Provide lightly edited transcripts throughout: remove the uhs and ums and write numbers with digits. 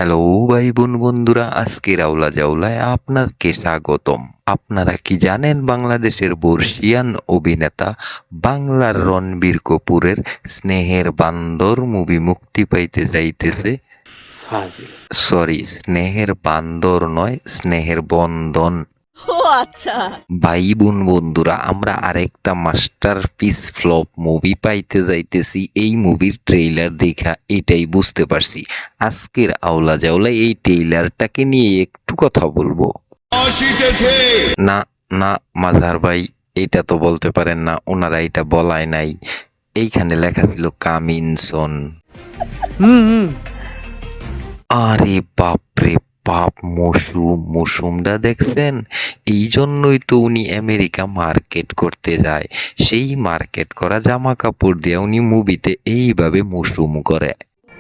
Hello ভাই বোন বন্ধুরা, আজকের আওলা জাওলায় আপনাকে স্বাগতম। আপনারা কি জানেন বাংলাদেশের বর্ষিয়ান অভিনেতা বাংলার রণবীর কাপুরের স্নেহের বান্দর মুভি মুক্তি পাইতে যাইতেছে? ফাজিল। সরি, স্নেহের বান্দর নয়, স্নেহের বন্ধন। ও আচ্ছা। ভাই বোন বন্ধুরা, আমরা আরেকটা মাস্টারপিস ফ্লপ মুভি পাইতে যাইতেছি। এই মুভির ট্রেইলার দেখা এটাই বুঝতে পারছি। আজকের আওলা জাওলা এই ট্রেইলারটাকে নিয়ে একটু কথা বলবো। না না মাজার ভাই, এটা তো বলতে পারেন না, ওনারা এটা বলায় নাই। এইখানে লেখা ছিল কামিনসন। আরে বাপরে বাপ, মৌসুমটা দেখছেন? এই জন্যই তো উনি আমেরিকা মার্কেট করতে যায়। সেই মার্কেট করা জামা কাপড় দিয়ে উনি মুভিতে এইভাবে মৌসুম করে।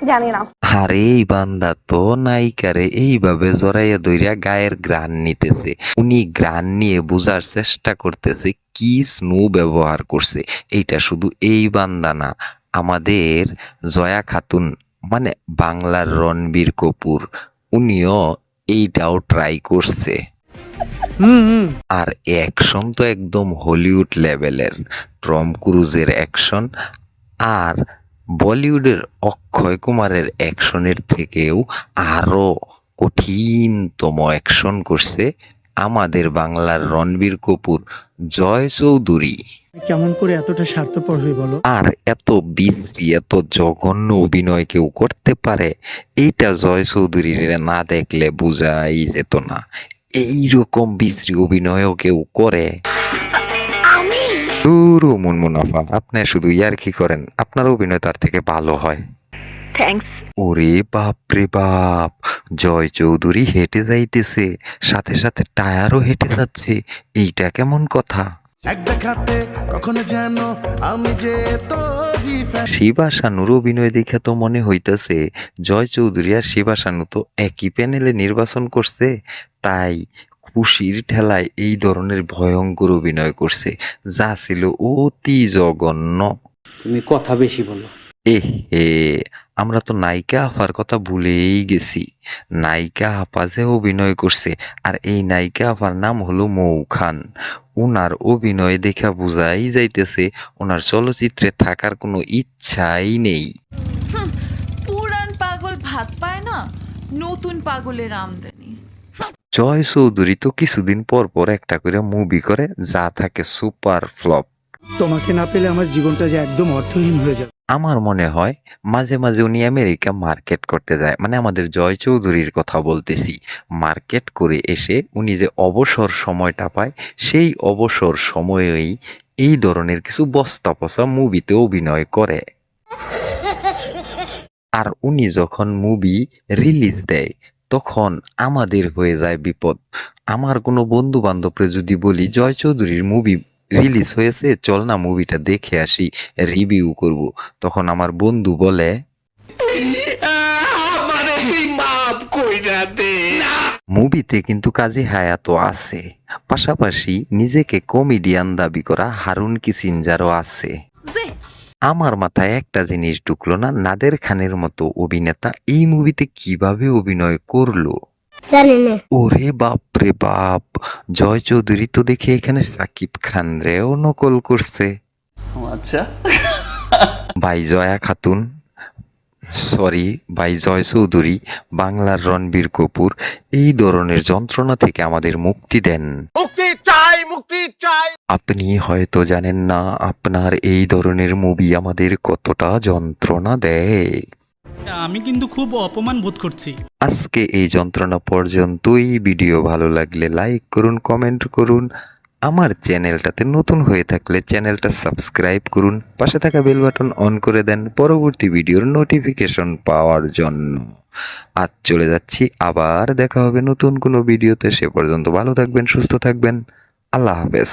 জানি না। আরে এই বান্দা তো নায়িকারে এইভাবে জড়াইয়া ধইরা গায়ের ঘ্রাণ নিতেছে। উনি ঘ্রাণ নিয়ে বোঝার চেষ্টা করতেছে কি স্নো ব্যবহার করছে। এইটা শুধু এই বান্দা না, আমাদের জয়া খাতুন মানে বাংলার রণবীর কাপুর, উনিও এইটাও ট্রাই করছে। আর অ্যাকশন তো একদম হলিউড লেভেলের, টম ক্রুজের অ্যাকশন। আর বলিউডের অক্ষয় কুমারের অ্যাকশনের থেকেও আরো কঠিনতম অ্যাকশন করছে আমাদের বাংলার রণবীর কাপুর, জয় চৌধুরী। কেমন করে এতটা স্বার্থপর হয়ে বলো? আর এত বিশ্রী, এত জঘন্য অভিনয় কেউ করতে পারে? এইটা জয় চৌধুরীর না দেখলে বোঝাই যেত না। এইরকম বিশ্রী অভিনয়ও কেউ করে? দুরু মুনমুনাফা, আপনি শুধু ইয়ার্কি করেন, আপনার অভিনয় তার থেকে ভালো হয়। থ্যাঙ্কস। ওরে বাপ রে বাপ, জয় চৌধুরী হেঁটে যাইতেছে, সাথে সাথে টায়ারও হেঁটে যাচ্ছে। এইটা কেমন কথা? এক দেখাতে কখনো যেন আমি যে তোরই ফ্যান। শিবা শানুর অভিনয় দেখে তো মনে হইতেছে জয় চৌধুরী আর শিবা শানু তো একই প্যানেলে নির্বাচন করছে, তাই খুশির ঠেলায় এই ধরনের ভয়ঙ্কর অভিনয় করছে, যা ছিল অতি জঘন্য। তুমি কথা বেশি বলো। এহে, আমরা তো নায়িকা আপার কথা ভুলেই গেছি। নায়িকা আপা যে অভিনয় করছে, আর এই নায়িকা আপার নাম হলো মৌ খান। ওনার অভিনয় দেখা বোঝাই যাইতেছে ওনার চলচ্চিত্রে থাকার কোনো ইচ্ছাই নেই। পুরান পাগল ভাত পায় না, নতুন পাগলের আমদানি। জয় চৌধুরী তো কিছুদিন পর পর একটা করে মুভি করে, যা থাকে সুপার ফ্লপ। তোমাকে না পেলে আমার জীবনটা যে একদম অর্থহীন হয়ে যাবে। আমার মনে হয় মাঝে মাঝে উনি আমেরিকা মার্কেট করতে যায়, মানে আমাদের জয় চৌধুরীর কথা বলতেছি। মার্কেট করে এসে উনি যে অবসর সময়টা পায়, সেই অবসর সময়েই এই ধরনের কিছু বস্তা পচা মুভিতে অভিনয় করে। আর উনি যখন মুভি রিলিজ দেয় তখন আমাদের হয়ে যায় বিপদ। আমার কোনো বন্ধু বান্ধবরে যদি বলি জয় চৌধুরীর মুভি রিলিজ হয়েছে, চল না মুভিটা দেখে আসি, রিভিউ করব, তখন আমার বন্ধু বলে মুভিতে কিন্তু কাজী হায়াতও আছে, পাশাপাশি নিজেকে কমেডিয়ান দাবি করা হারুন কিসিঞ্জারও আছে। যে আমার মাথায় একটা জিনিস ঢুকলো না, নাদের খানের মতো অভিনেতা এই মুভিতে কিভাবে অভিনয় করলো? ওরে বাপ রে বাপ, জয় চৌধুরী তো দেখি এখানে সাকিব খান রেও নকল করছে। আচ্ছা, ভাই জয়া খাতুন, সরি ভাই জয় চৌধুরী, বাংলার রণবীর কাপুর, এই ধরনের যন্ত্রণা থেকে আমাদের মুক্তি দেন। মুক্তি চাই, মুক্তি চাই। আপনি হয়তো জানেন না আপনার এই ধরনের মুভি আমাদের কতটা যন্ত্রণা দেয়। আমি কিন্তু খুব অপমান বোধ করছি। আজকে এই যন্ত্রণা পর্যন্তই। ভিডিও ভালো লাগলে লাইক করুন, কমেন্ট করুন। আমার চ্যানেলটাতে নতুন হয়ে থাকলে চ্যানেলটা সাবস্ক্রাইব করুন, পাশে থাকা বেল বাটন অন করে দেন পরবর্তী ভিডিওর নোটিফিকেশন পাওয়ার জন্য। আজ চলে যাচ্ছি, আবার দেখা হবে নতুন কোনো ভিডিওতে। সে পর্যন্ত ভালো থাকবেন, সুস্থ থাকবেন। আল্লাহ হাফেজ।